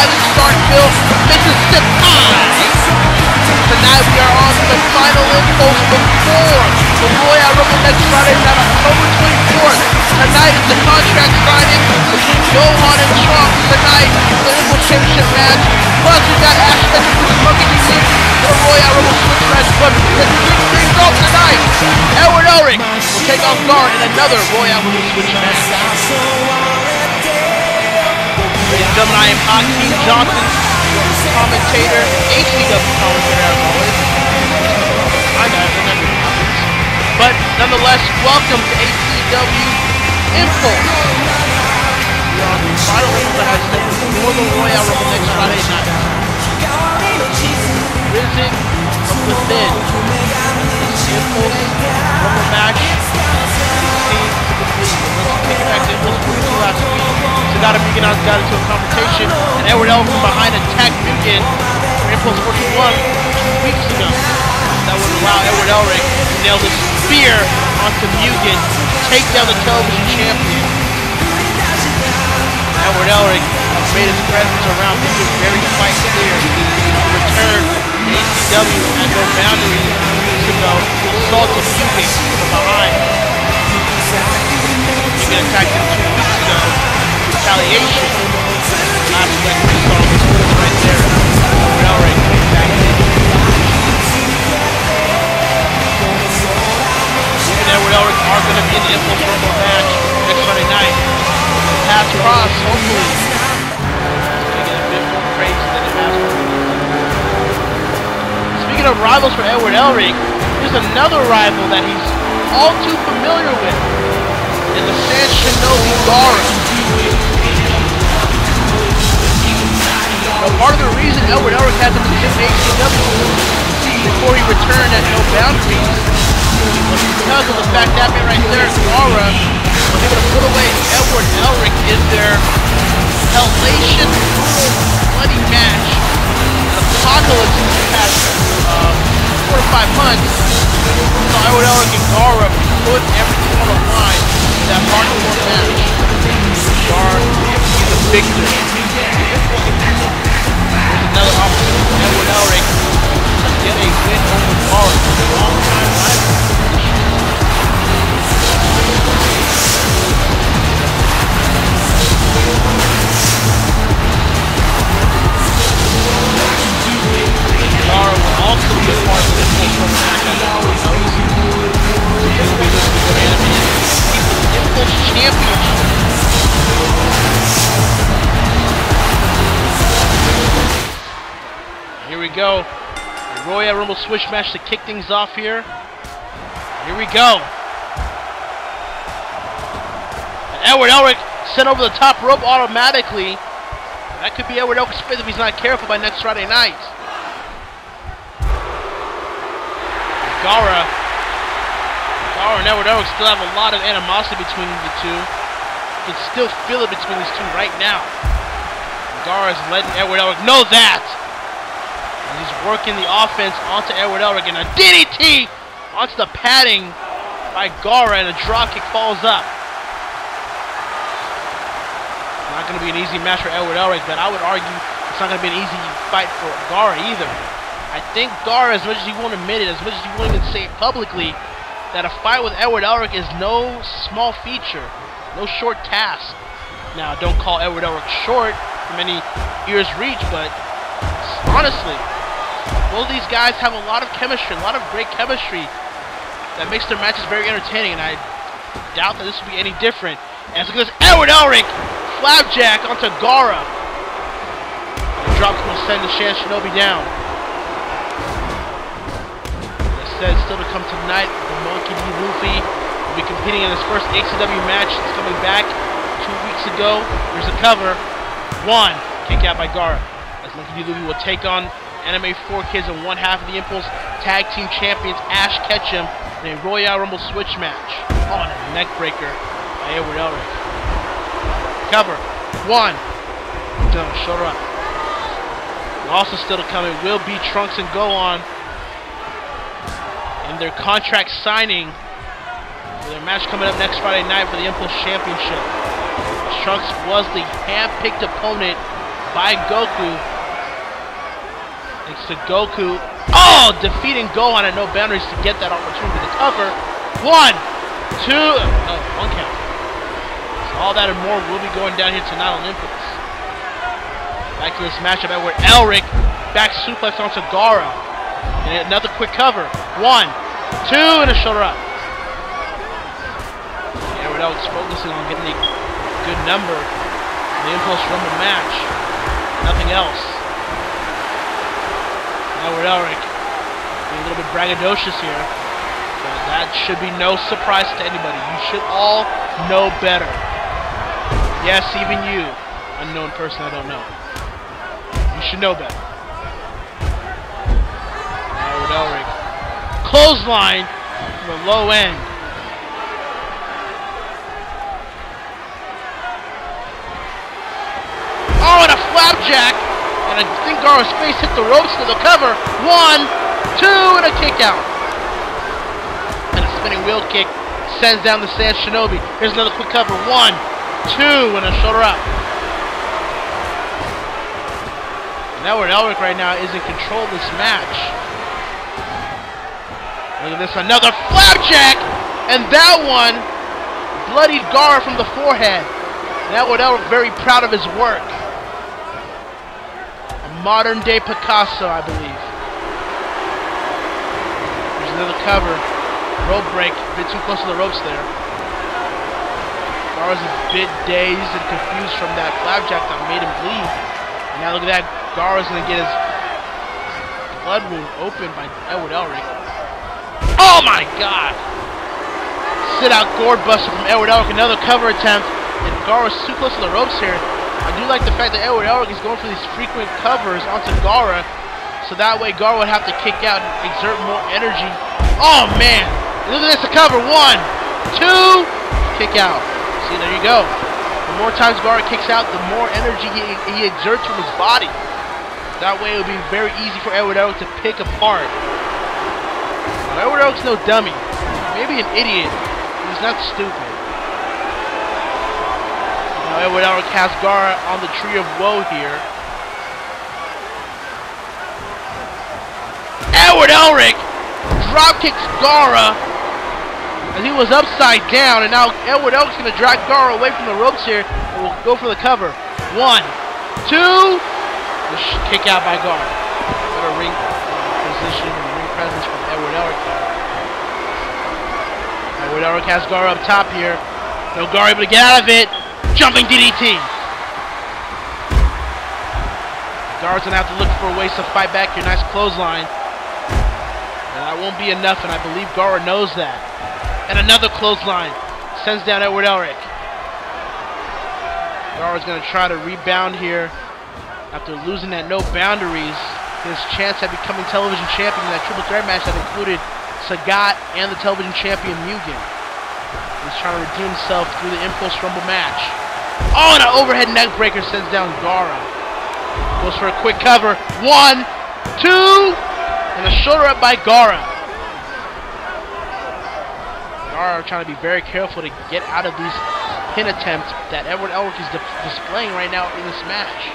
Island, Starkville, Mississippi. Tonight we are on to the final impulse before the Royale Rumble next Friday night, October 24th. Tonight is the contract signing between Gohan and Trunks. Tonight, the Impulse Championship match. Plus, we've got Ash Ketchum versus Monkey D. for the Royale Rumble Switch match. But let's kick things off tonight. Edward Elric will take on Gar in another Royale Rumble Switch match. Ladies and gentlemen, I am Hakeem Johnson, commentator, ACW commentator as always. I got it, remember. But nonetheless, welcome to ACW Impulse. We are on the final rumble that has been before the Royale Rumble next Friday night. Risen from within. This Impulse Rumble match. Let's take it back to Impulse last week. Sagata Mugen got into a confrontation, and Edward Elric from behind attacked Mugen for Impulse 41 2 weeks ago. That would allow Edward Elric to nail the spear onto Mugen to take down the television champion. Edward Elric has made his presence around Mugen very quite clear. He returned to ACW at No Boundaries 2 weeks ago, assaulted Mugen from behind. Mugen attacked him 2 weeks ago. Retaliation. Last week we saw on the Twitter right there. Edward Elric came back in. Edward Elric are going to be in the Impulse Rumble match next Friday night. Pass cross, hopefully. It's going to get a bit more praise than it has been. Speaking of rivals for Edward Elric, here's another rival that he's all too familiar with in the San Shinobi Gara. Now, part of the reason Edward Elric hasn't been in ACW before he returned at No Boundaries was because of the fact that man right there, Gara, was able to put away Edward Elric in their hellacious, bloody match at Apocalypse in the past 4 to 5 months. So Edward Elric and Gara put everything on the line in that hardcore match. Gara is the victor. There's another opportunity for Edward Elric to get a win over Gara, a long-time rival. Gara will also be a part of this Impulse match, as everyone knows. He will be looking for enemy in the Impulse Championship. Here we go. The Royale Rumble Switch match to kick things off here. Here we go. And Edward Elric sent over the top rope automatically. That could be Edward Elric's fifth if he's not careful by next Friday night. Gara and Edward Elric still have a lot of animosity between the two. You can still feel it between these two right now. Gara is letting Edward Elric know that. And he's working the offense onto Edward Elric, and a DDT onto the padding by Gara, and a dropkick falls up. Not going to be an easy match for Edward Elric, but I would argue it's not going to be an easy fight for Gara either. I think Gara, as much as he won't admit it, as much as he won't even say it publicly, that a fight with Edward Elric is no small feature, no short task. Now, don't call Edward Elric short from any ear's reach, but honestly, both of these guys have a lot of chemistry, a lot of great chemistry that makes their matches very entertaining, and I doubt that this will be any different. And so look at this, Edward Elric, flapjack onto Gara. The drop's going to send the San Shinobi down. Still to come tonight, the Monkey D. Luffy will be competing in his first ACW match. It's coming back 2 weeks ago. Here's a cover. One. Kick out by Gara. As Monkey D. Luffy will take on Anime 4 Kids and one half of the Impulse Tag Team Champions Ash Ketchum in a Royale Rumble Switch match. Oh, and a neck breaker by Edward Elric. Cover. One. Done. Shoulder up. Also still to come, it will be Trunks and Gohan in their contract signing for their match coming up next Friday night for the Impulse Championship. Trunks was the hand-picked opponent by Goku. Thanks to Goku. Oh, defeating Gohan at no boundaries to get that opportunity to cover. 1, 2, oh, 1 count. So all that and more will be going down here tonight on Impulse. Back to this matchup where Elric back suplex onto Gaara. And another quick cover. 1, 2, and a shoulder up. Edward Elric's focusing on getting a good number in the Impulse Rumble match. Nothing else. Edward Elric being a little bit braggadocious here. But that should be no surprise to anybody. You should all know better. Yes, even you, unknown person I don't know. You should know better. Edward Elric. Clothesline from the low end. Oh, and a flapjack! And I think Gaara's face hit the ropes to the cover. 1, 2, and a kick out. And a spinning wheel kick sends down the Saiyan Shinobi. Here's another quick cover. 1, 2, and a shoulder up. And Edward Elric right now is in control of this match. Look at this, another flapjack! And that one bloodied Gaara from the forehead. And Edward Elric very proud of his work. Modern day Picasso, I believe. There's another cover. Rope break. A bit too close to the ropes there. Gaara's a bit dazed and confused from that flapjack that made him bleed. And now look at that. Gaara's going to get his blood wound opened by Edward Elric. Oh my god! Sit out gourd buster from Edward Elric. Another cover attempt. And Gaara's too close to the ropes here. I do like the fact that Edward Elric is going for these frequent covers onto Gaara, so that way Gaara would have to kick out and exert more energy. Oh man! Look at this, a cover. 1, 2, kick out. See, there you go. The more times Gaara kicks out, the more energy he exerts from his body. That way it would be very easy for Edward Elric to pick apart. Now, Edward Elric's no dummy. Maybe an idiot, but he's not stupid. Edward Elric has Gaara on the Tree of Woe here. Edward Elric dropkicks Gaara as he was upside down, and now Edward Elric's going to drag Gaara away from the ropes here, and we'll go for the cover. 1, 2, kick out by Gaara. Better ring position and ring presence from Edward Elric there. Edward Elric has Gaara up top here. No Gaara able to get out of it. Jumping DDT. Gaara's gonna have to look for ways to fight back your nice clothesline. And that won't be enough, and I believe Gaara knows that. And another clothesline sends down Edward Elric. Gaara's gonna try to rebound here after losing that no boundaries. His chance at becoming television champion in that triple threat match that included Sagat and the television champion Mugen. He's trying to redeem himself through the Impulse Rumble match. Oh, and an overhead neck breaker sends down Gaara. Goes for a quick cover. 1, 2, and a shoulder up by Gaara. Gaara trying to be very careful to get out of these pin attempts that Edward Elric is displaying right now in this match.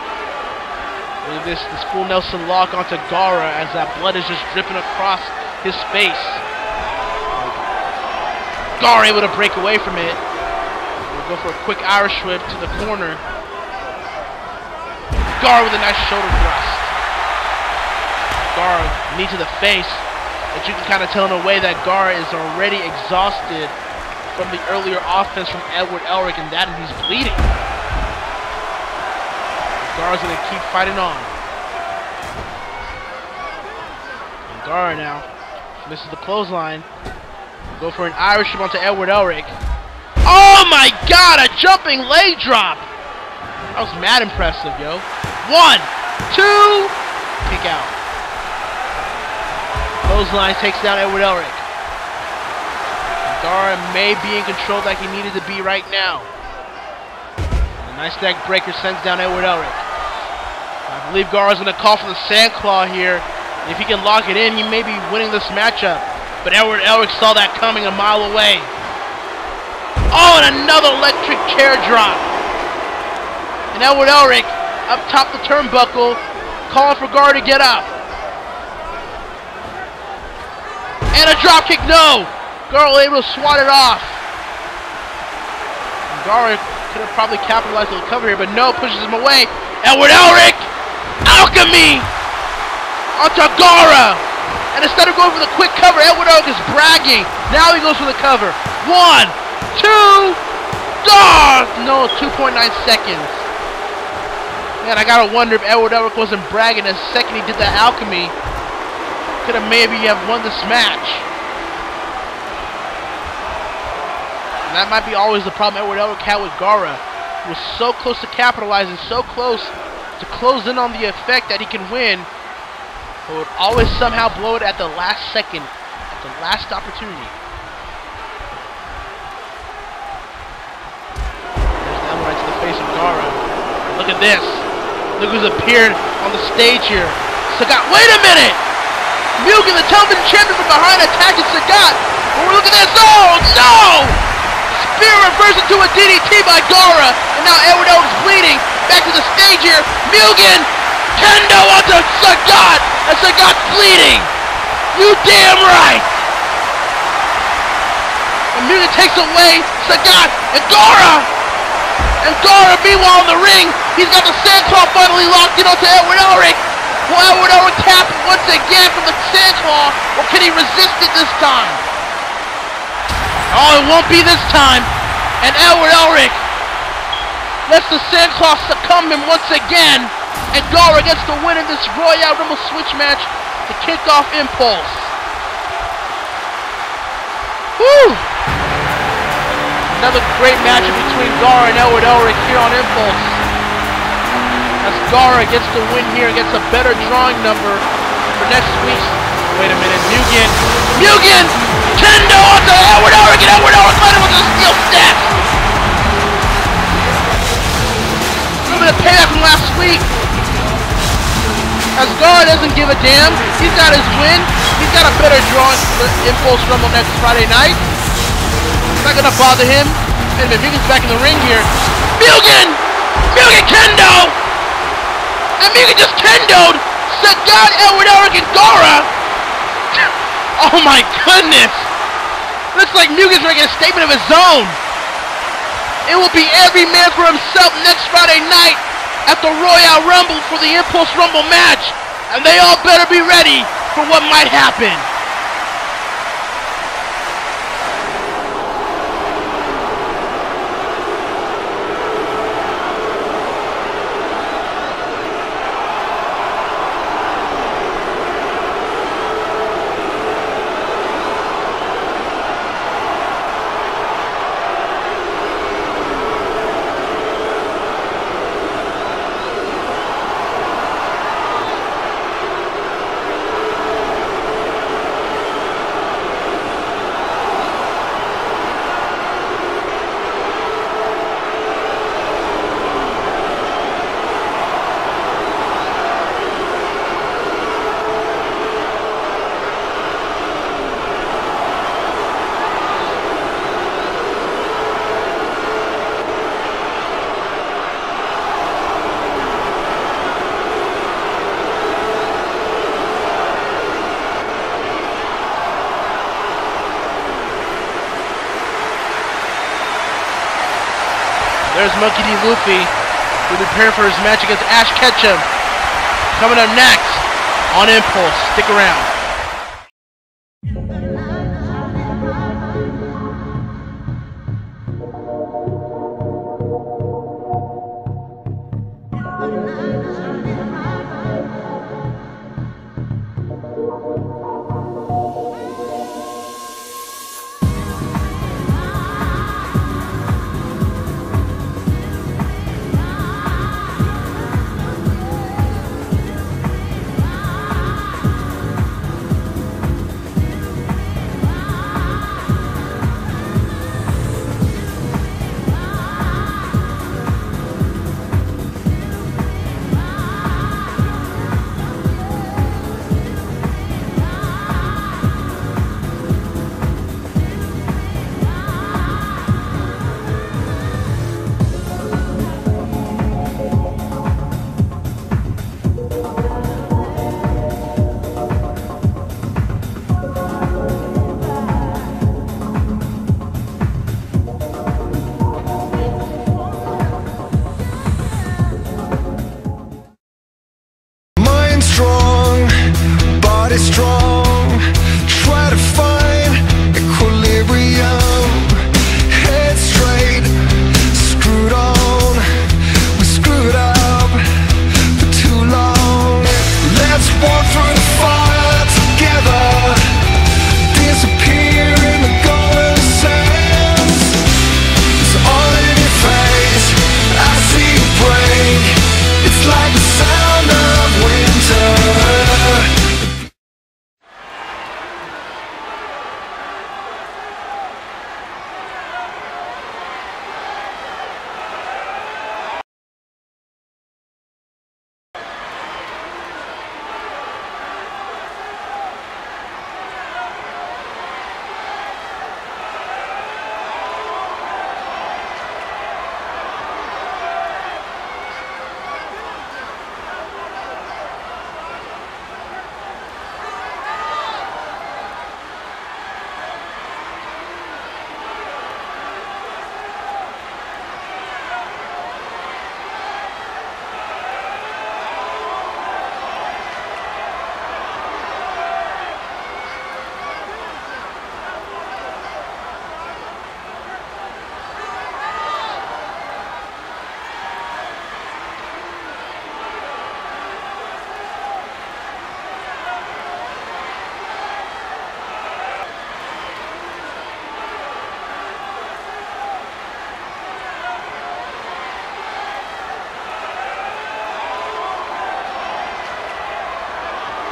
Look at this full Nelson lock onto Gaara as that blood is just dripping across his face. Gaara able to break away from it. We'll go for a quick Irish whip to the corner. Gaara with a nice shoulder thrust. Gaara, knee to the face. But you can kind of tell in a way that Gaara is already exhausted from the earlier offense from Edward Elric, and that he's bleeding. Gaara's going to keep fighting on. And Gaara now misses the clothesline. Go for an Irish whip onto Edward Elric. Oh my god, a jumping leg drop! That was mad impressive, yo. 1, 2, kick out. Clothesline takes down Edward Elric. Gaara may be in control like he needed to be right now. A nice neck breaker sends down Edward Elric. I believe Gaara's going to call for the Sand Claw here. If he can lock it in, he may be winning this matchup. But Edward Elric saw that coming a mile away. Oh, and another electric chair drop. And Edward Elric up top the turnbuckle, calling for Gar to get up. And a dropkick, no! Gar able to swat it off. Gar could have probably capitalized on the cover here, but no, pushes him away. Edward Elric! Alchemy! Onto Gara! And instead of going for the quick cover, Edward Elric is bragging. Now he goes for the cover. 1, 2, Gar! No, 2.9 seconds. Man, I gotta wonder if Edward Elric wasn't bragging the second he did that alchemy. Could have maybe have won this match. And that might be always the problem Edward Elric had with Gara. He was so close to capitalizing, so close to close in on the effect that he can win, but would always somehow blow it at the last second, at the last opportunity. There's that one right to the face of Gara. Look at this. Look who's appeared on the stage here. Sagat, wait a minute! Mugen, the television champion from behind, attacking Sagat. Oh, look at this! Oh, no! Spear reversed into a DDT by Gara, and now Edward Elric's bleeding. Back to the stage here. Mugen! Kendo onto Sagat! And Sagat's bleeding! You damn right! And Mugen takes away Sagat and Gara! And Gara, meanwhile in the ring, he's got the Sandclaw finally locked in onto Edward Elric. Will Edward Elric tap once again from the Sandclaw, or can he resist it this time? Oh, it won't be this time. And Edward Elric lets the Sandclaw succumb him once again. And Gara gets the win in this Royale Rumble switch match to kick off Impulse. Woo! Another great matchup between Gara and Edward Elric here on Impulse. As Gara gets the win here and gets a better drawing number for next week's. Wait a minute, Mugen! Kendo onto Edward Elric, and Edward Elric led him with the steel steps! A little bit of payback from last week. As Gara doesn't give a damn, he's got his win. He's got a better drawing for Impulse Rumble next Friday night. It's not gonna bother him. And Mugen's back in the ring here. Mugen Kendo! And Mugen just Kendo'd Sagat, Edward Elric, and Gara! Oh my goodness! Looks like Mugen's making a statement of his own. It will be every man for himself next Friday night at the Royale Rumble for the Impulse Rumble match. And they all better be ready for what might happen. There's Monkey D. Luffy. He'll be preparing for his match against Ash Ketchum. Coming up next on Impulse. Stick around. strong, body strong. Try to find equilibrium. Head straight, screwed on. We screwed up for too long. Let's walk through the fire together. Disappear in the golden sands. It's all in your face. I see you break. It's like the sound of winter.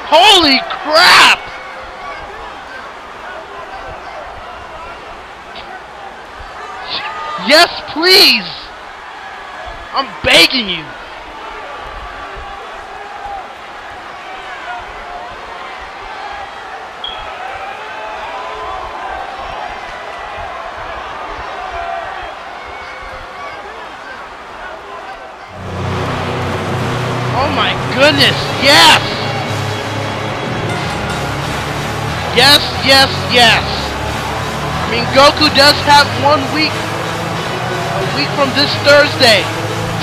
Holy crap! Yes, please! I'm begging you! Oh my goodness, yes! Yes, yes, yes. I mean, Goku does have 1 week, a week from this Thursday,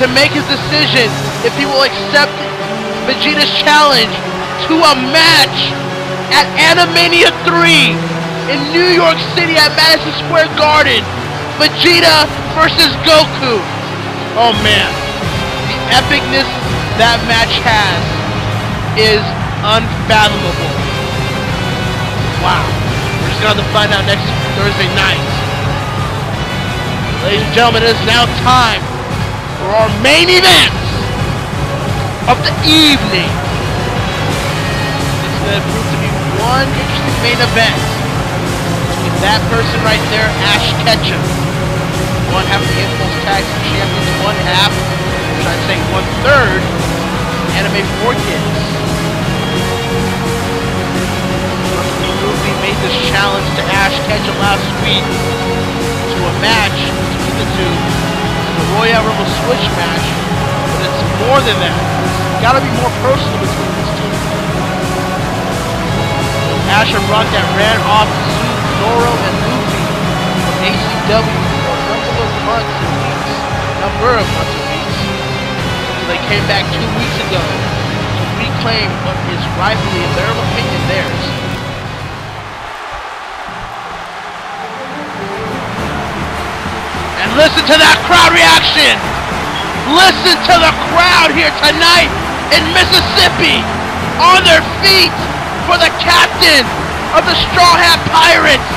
to make his decision if he will accept Vegeta's challenge to a match at Animania 3 in New York City at Madison Square Garden. Vegeta versus Goku. Oh man, the epicness that match has is unfathomable. Wow. We're just going to have to find out next Thursday night. Ladies and gentlemen, it is now time for our main event of the evening. This is going to prove to be one interesting main event. With that person right there, Ash Ketchum. One half of the Impulse Tag Team Champions, one half, or should I say 1/3, Anime 4Kids. Luffy made this challenge to Ash Ketchum last week to a match between the two, the Royale Rumble Switch match, but it's more than that. It's gotta be more personal between these two. Ash and Rock that ran off Zoro and Luffy from ACW for a number of months and weeks, so they came back 2 weeks ago to reclaim what is rightfully, in their opinion, theirs. And listen to that crowd reaction! Listen to the crowd here tonight in Mississippi, on their feet for the captain of the Straw Hat Pirates,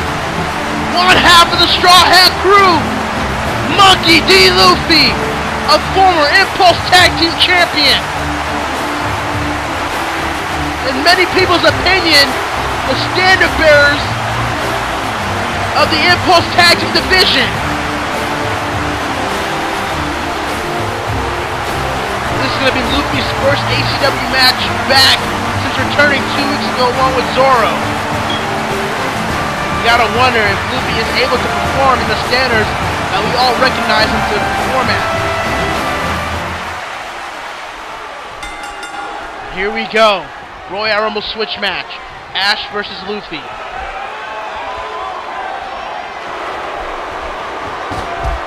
one half of the Straw Hat crew, Monkey D. Luffy, a former Impulse Tag Team Champion. In many people's opinion, the standard bearers of the Impulse Tag Team division. This is going to be Luffy's first ACW match back since returning 2 weeks ago along with Zoro. You gotta wonder if Luffy is able to perform in the standards that we all recognize him to perform at. Here we go. Royale Rumble Switch match. Ash versus Luffy.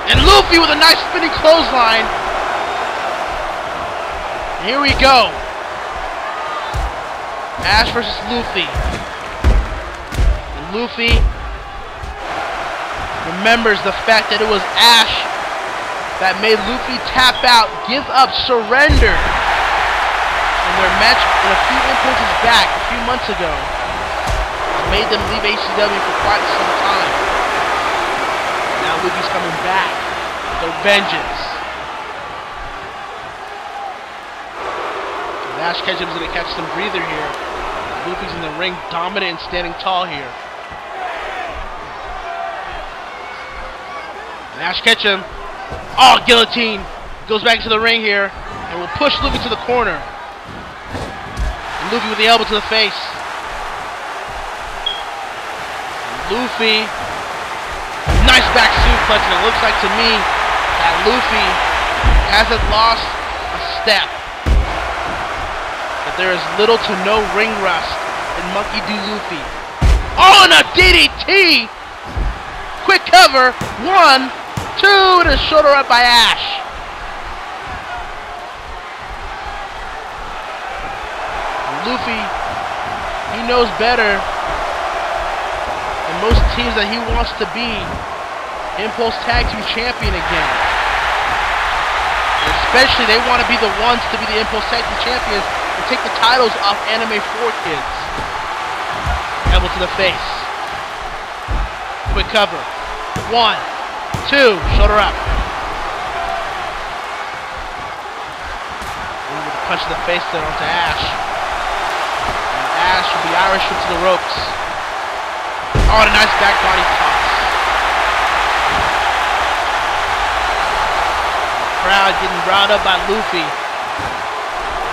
And Luffy with a nice spinning clothesline. Here we go. Ash versus Luffy. And Luffy remembers the fact that it was Ash that made Luffy tap out, give up, surrender. And their match in a few impulses back, a few months ago, made them leave ACW for quite some time. Now Luffy's coming back with their vengeance. And Ash Ketchum's gonna catch some breather here. Luffy's in the ring, dominant and standing tall here. And Ash Ketchum, oh, guillotine, goes back to the ring here and will push Luffy to the corner. And Luffy with the elbow to the face. Luffy, nice back suplex, and it looks like to me that Luffy hasn't lost a step. That there is little to no ring rust in Monkey D. Luffy. Oh, and a DDT! Quick cover, 1, 2, and a shoulder up by Ash. And Luffy, he knows better. And most teams that he wants to be Impulse Tag Team Champion again. And especially they want to be the ones to be the Impulse Tag Team Champions and take the titles off Anime 4 Kids. Elbow to the face. Quick cover. 1, 2, shoulder up. And with a punch to the face there onto Ash. And Ash will be Irish to the ropes. Oh, and a nice back body toss. Crowd getting riled up by Luffy.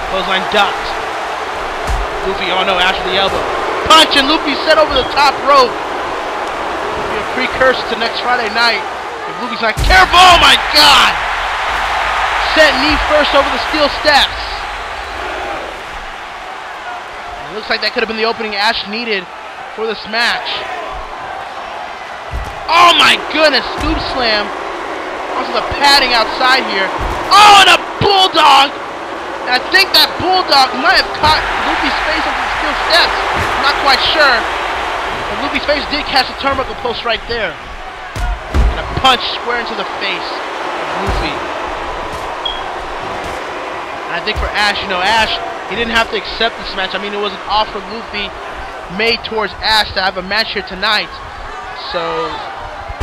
Clothesline ducked. Luffy, oh no, Ash with the elbow. Punch, and Luffy set over the top rope. It'll be a precursor to next Friday night. If Luffy's like, careful, oh my god! Set knee first over the steel steps. And it looks like that could have been the opening Ash needed for this match. Oh my goodness, scoop slam onto the padding outside here. Oh, and a bulldog! And I think that bulldog might have caught Luffy's face onto the steel steps. I'm not quite sure. But Luffy's face did catch the turnbuckle post right there. And a punch square into the face of Luffy. And I think for Ash, you know, Ash, he didn't have to accept this match. I mean, it was an offer Luffy made towards Ash to have a match here tonight. So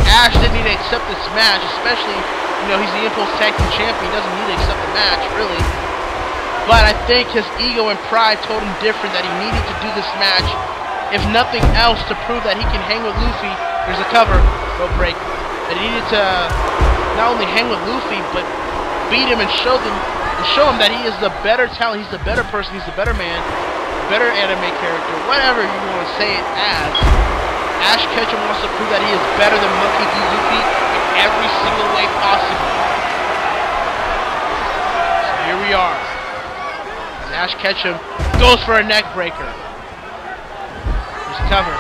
Ash didn't need to accept this match, especially, you know, he's the Impulse Tag Team Champion. He doesn't need to accept the match, really. But I think his ego and pride told him different, that he needed to do this match, if nothing else, to prove that he can hang with Luffy. There's a cover, rope break. That he needed to not only hang with Luffy, but beat him and show him that he is the better talent, he's the better person, he's the better man, better anime character, whatever you want to say it as. Ash Ketchum wants to prove that he is better than Monkey D. Luffy in every single way possible. So here we are. As Ash Ketchum goes for a neck breaker. Here's the cover.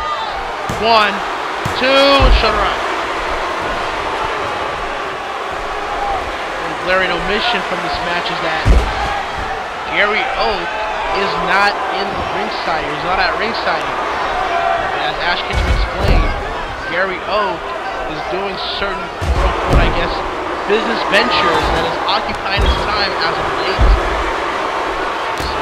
1, 2, shoulder up. One glaring omission from this match is that Gary Oak is not in ringside. He's not at ringside. As Ash Ketchum explained, Gary Oak is doing certain, quote-unquote, I guess, business ventures that is occupying his time as of late. So,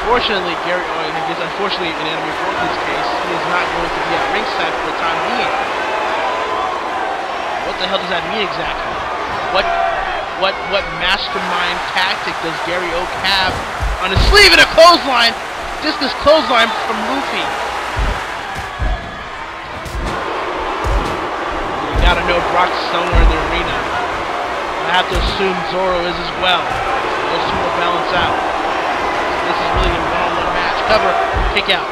unfortunately, Gary Oak, I guess unfortunately in Anime 4 Kids' case, he is not going to be at ringside for the time being. What the hell does that mean exactly? What mastermind tactic does Gary Oak have on his sleeve? In a clothesline, discus clothesline from Luffy. Gotta know Brock's somewhere in the arena. I have to assume Zoro is as well. Those two will balance out. So this is really a one-on-one match. Cover, kick out.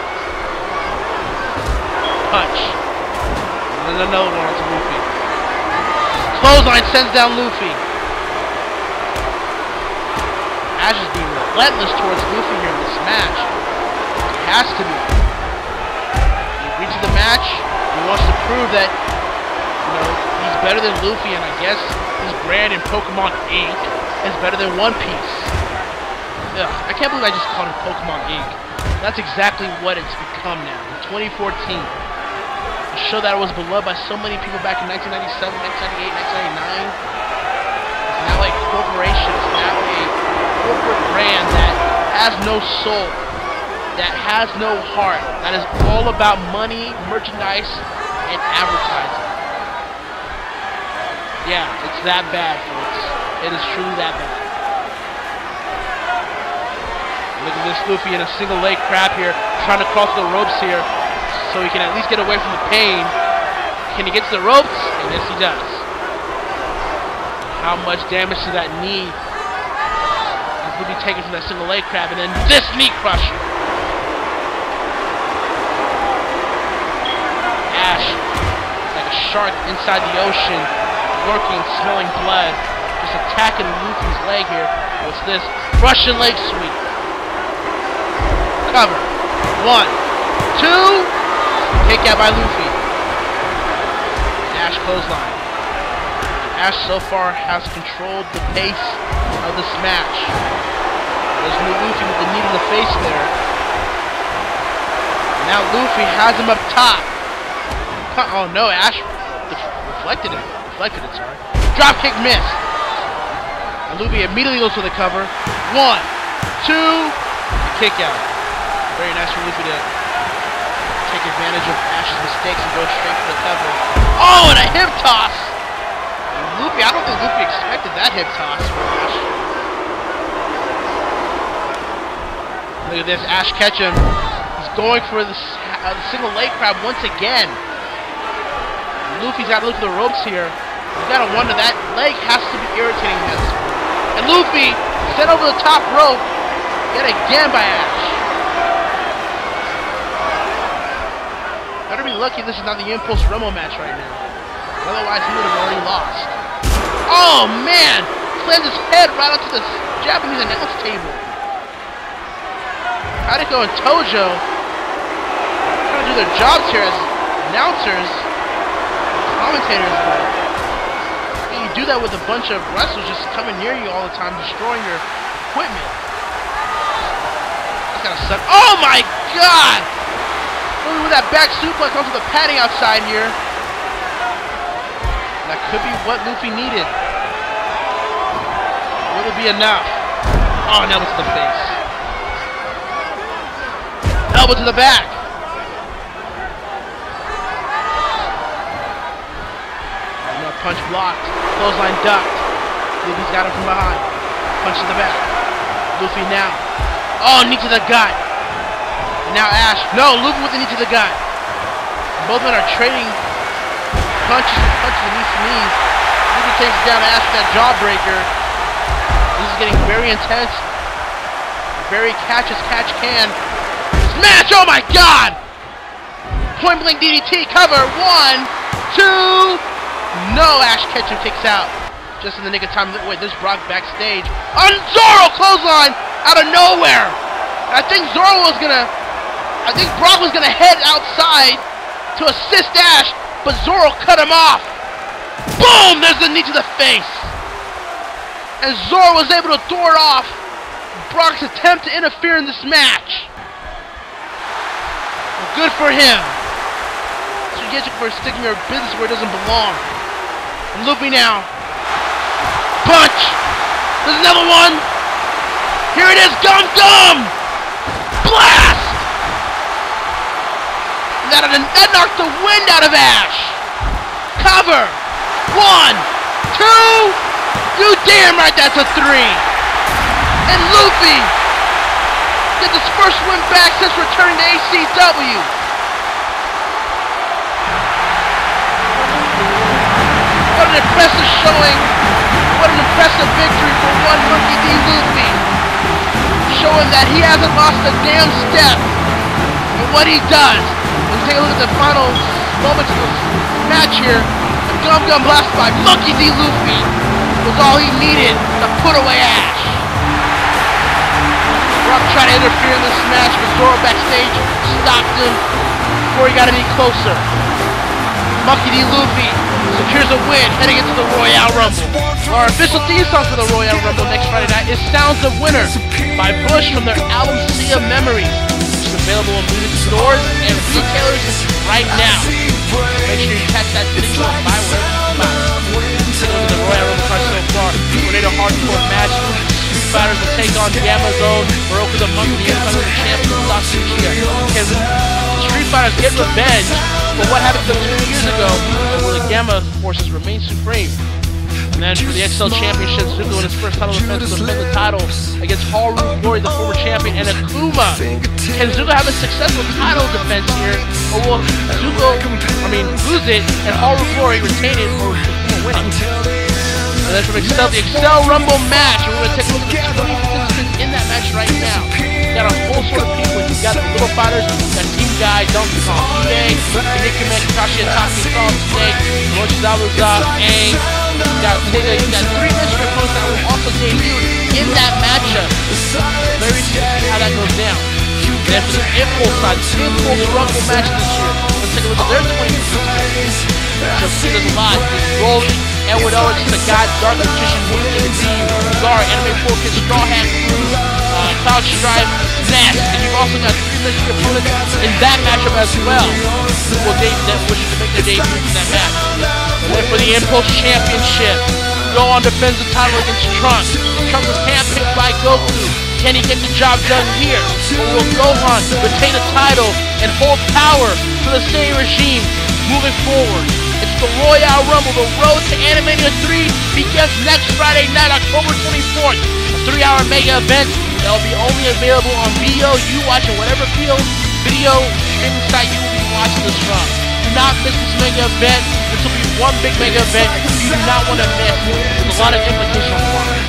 Punch. And then another one onto Luffy. Clothesline sends down Luffy. Ash is being relentless towards Luffy here in this match. He has to be. He agreed to the match. He wants to prove that, you know, he's better than Luffy, and I guess his brand in Pokemon Inc. is better than One Piece. Ugh, I can't believe I just called him Pokemon Inc. That's exactly what it's become now. In 2014, a show that was beloved by so many people back in 1997, 1998, 1999. It's now a corporation. It's now a corporate brand that has no soul, that has no heart, that is all about money, merchandise, and advertising. Yeah, it's that bad, folks. It is truly that bad. Look at this Luffy in a single leg crab here, trying to cross the ropes here, so he can at least get away from the pain. Can he get to the ropes? And yes, he does. How much damage to that knee is Luffy taking from that single leg crab, and then this knee crusher. Ash, like a shark inside the ocean, lurking, smelling blood, just attacking Luffy's leg here. What's this? Russian leg sweep. Cover. 1, 2. Kick out by Luffy. Ash clothesline. Ash so far has controlled the pace of this match. There's no Luffy with the knee to the face there. Now Luffy has him up top. Oh no, Ash deflected it. Sorry. Drop kick missed. And Luffy immediately goes for the cover. 1, 2. Kick out. Very nice for Luffy to take advantage of Ash's mistakes and go straight for the cover. Oh, and a hip toss! And Luffy, I don't think Luffy expected that hip toss from Ash. Look at this, Ash catch him. He's going for the single leg crab once again. Luffy's got to look for the ropes here. You gotta wonder, that leg has to be irritating this. And Luffy sent over the top rope yet again by Ash. Better be lucky this is not the Impulse Rumble match right now. Otherwise, he would have already lost. Oh, man! Slams his head right onto the Japanese announce table. Kadeko and Tojo trying to do their jobs here as announcers, commentators, but you do that with a bunch of wrestlers just coming near you all the time, destroying your equipment. That's gotta suck. Oh, my God! With that back suplex onto the padding outside here. That could be what Luffy needed. Will it be enough? Oh, an elbow to the face. Elbow to the back. Oh, no, punch blocked. Clothesline ducked. Luffy's got him from behind. Punch to the back. Luffy now. Oh, knee to the gut. Now Ash, no, Luffy with the knee to the gut. Both men are trading punches and knees to knees. Luffy takes down Ash with that jawbreaker. This is getting very intense. Very catch as catch can. Smash! Oh my God! Point blank DDT cover. 1, 2. No, Ash Ketchum kicks out. Just in the nick of time. Wait, there's Brock backstage. On Zoro clothesline out of nowhere. I think Brock was gonna head outside to assist Ash, but Zoro cut him off. Boom! There's the knee to the face. And Zoro was able to throw it off Brock's attempt to interfere in this match. Well, good for him. So you get you for sticking your business where it doesn't belong. And Luffy now. Punch! There's another one! Here it is! Gum Gum! Blast! That knocked the wind out of Ash! Cover! 1, 2! You damn right that's a 3! And Luffy gets his first win back since returning to ACW! What an impressive showing! What an impressive victory for one Monkey D. Luffy! Showing that he hasn't lost a damn step in what he does. Let's take a look at the final moments of this match here. The Gum Gum Blast by Monkey D. Luffy was all he needed to put away Ash. Brock tried to interfere in this match, but Zoro backstage stopped him before he got any closer. Monkey D. Luffy secures a win heading into the Royale Rumble. Our official theme song for the Royale Rumble next Friday night is Sounds of Winter by Bush from their album Sea of Memories, which is available in music stores and retailers right now. Make sure you catch that single and buy wherever you buy. Look at the Royale Rumble card so far. Tornado Hardcore match. Street Fighters will take on Gamma Zone. Baroka the Monk, the Intercontinental Champion, Sasuke. Can Street Fighters get revenge for what happened to them 2 years ago? And will the Gamma forces remain supreme? And then for the XL Championship, Zuko in his first title defense will defend the title against Haru Glory, the former champion, and Akuma. Can Zuko have a successful title defense here, or will Zuko, lose it, and Haru Glory retain it, or win it? And then from the XL Rumble match, we're going to take a look at the 20 participants in that match right now. You got a whole sort of people. You got the Little Fighters, you got Team Guy, Donkey Kong, EA, Nikime, Kakashi, Ataki, Song, Snake, Rochizaruza, Aang. You got 3 mystery opponents that will also debut in that matchup. Very interesting to see how that goes down. And then for the Impulse side, the Impulse Rumble match this year. Let's take a look at their 20 participants. You'll see there's a lot. There's Rolly, Edward Elric, the God, Dark Magician, Moonlight Team, Gar, Anime 4Kids, Straw Hat Crew, Cloud Strife, Nest. And you've also got 3 mystery opponents in that matchup as well. Well, that wishes to make their debut in that match. And then for the Impulse Championship, Gohan defends the title against Trunks. Trunks is handpicked by Goku. Can he get the job done here? Or will Gohan retain the title and hold power for the same regime moving forward? It's the Royale Rumble. The road to Animania 3 begins next Friday night, October 24th. A 3-hour mega event that will be only available on video. You watching whatever video streaming site you will be watching this from. Do not miss this mega event. This will be one big mega event you do not want to miss. There's a lot of implications for it.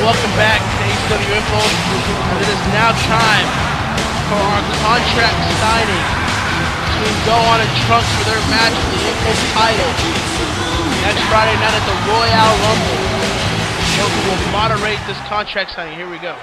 Welcome back to ACW Impulse, and it is now time for our contract signing between Gohan and Trunks for their match for the Impulse title next Friday night at the Royale Rumble. Goku will moderate this contract signing. Here we go.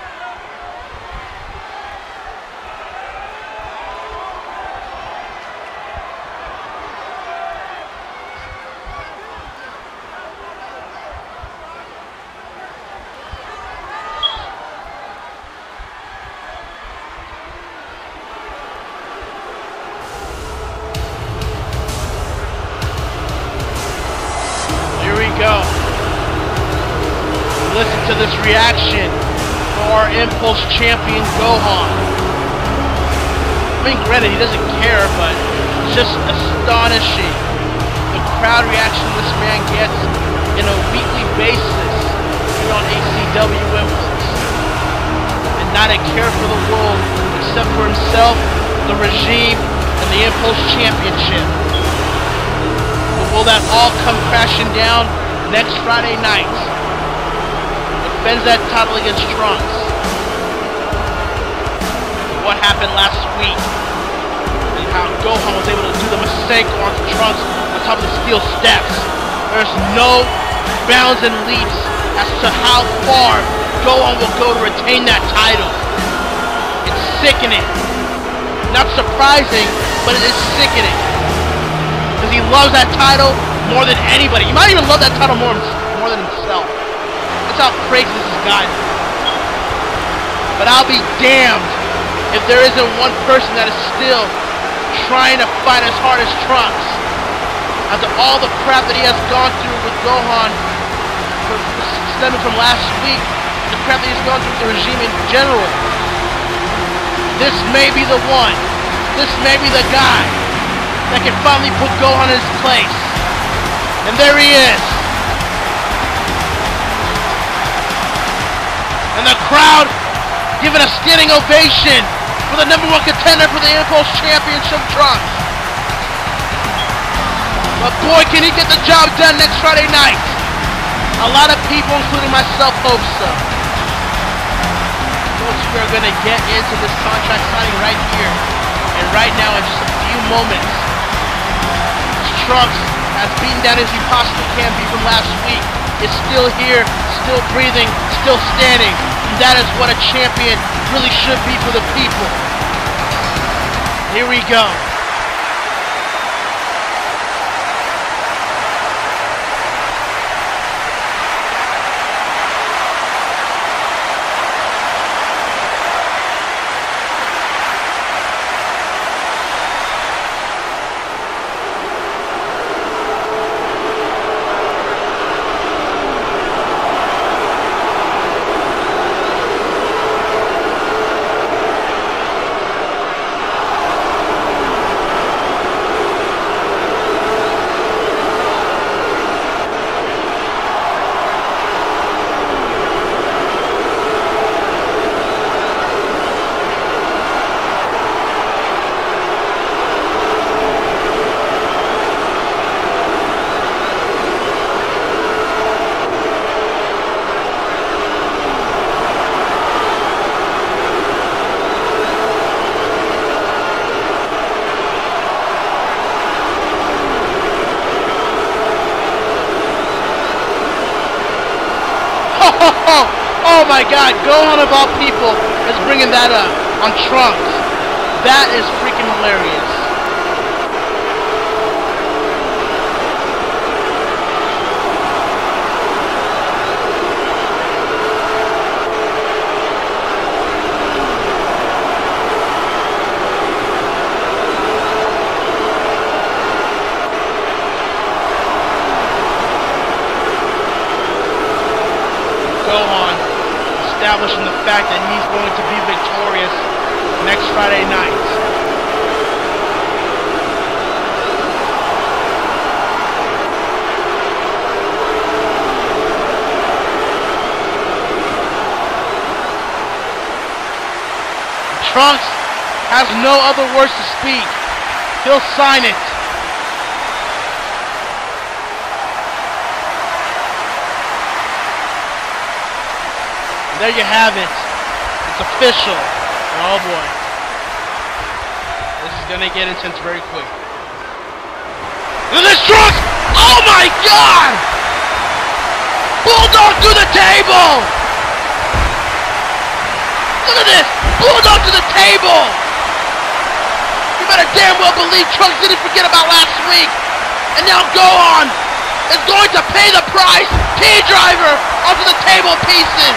Listen to this reaction for our Impulse champion Gohan. mean, granted, he doesn't care, but it's just astonishing the crowd reaction this man gets in a weekly basis here on ACW Impulse. And not a care for the world except for himself, the regime, and the Impulse Championship. But will that all come crashing down next Friday night? Defends that title against Trunks. What happened last week and how Gohan was able to do the mistake onto Trunks on top of the steel steps. There's no bounds and leaps as to how far Gohan will go to retain that title. It's sickening. Not surprising, but it is sickening. Because he loves that title more than anybody. He might even love that title more than himself. That's how crazy this has gotten. But I'll be damned if there isn't one person that is still trying to fight as hard as Trunks. After all the crap that he has gone through with Gohan, stemming from last week, the crap that he's gone through with the regime in general. This may be the one. This may be the guy that can finally put Gohan in his place. And there he is. And the crowd giving a standing ovation for the #1 contender for the Impulse Championship, Trunks. But boy, can he get the job done next Friday night. A lot of people, including myself, hope so. Folks, we are going to get into this contract signing right here and right now in just a few moments. Trunks, as beaten down as he possibly can be from last week, is still here, still breathing, still standing. And that is what a champion really should be for the people. Here we go. Oh my God, Gohan of all people is bringing that up on Trunks. That is freaking hilarious. Gohan establishing the fact that he's going to be victorious next Friday night. Trunks has no other words to speak. He'll sign it. There you have it. It's official. Oh boy. This is gonna get intense very quick. Look at this, Trunks! Oh my God! Bulldog through the table! Look at this! Bulldog to the table! You better damn well believe Trunks didn't forget about last week. And now Gohan is going to pay the price. T-driver onto the table pieces.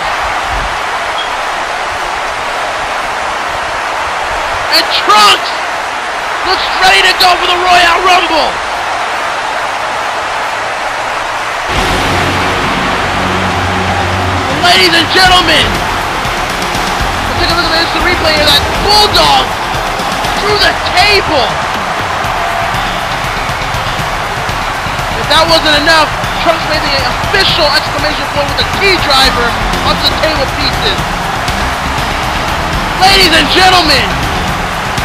And Trunks looks ready to go for the Royale Rumble. Ladies and gentlemen, let's take a look at the instant replay here. That Bulldog through the table. If that wasn't enough, Trunks made the official exclamation point with a key driver onto the table pieces. Ladies and gentlemen,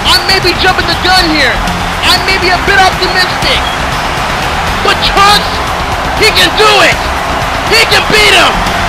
I may be jumping the gun here. I may be a bit optimistic. But Trunks, he can do it. He can beat him.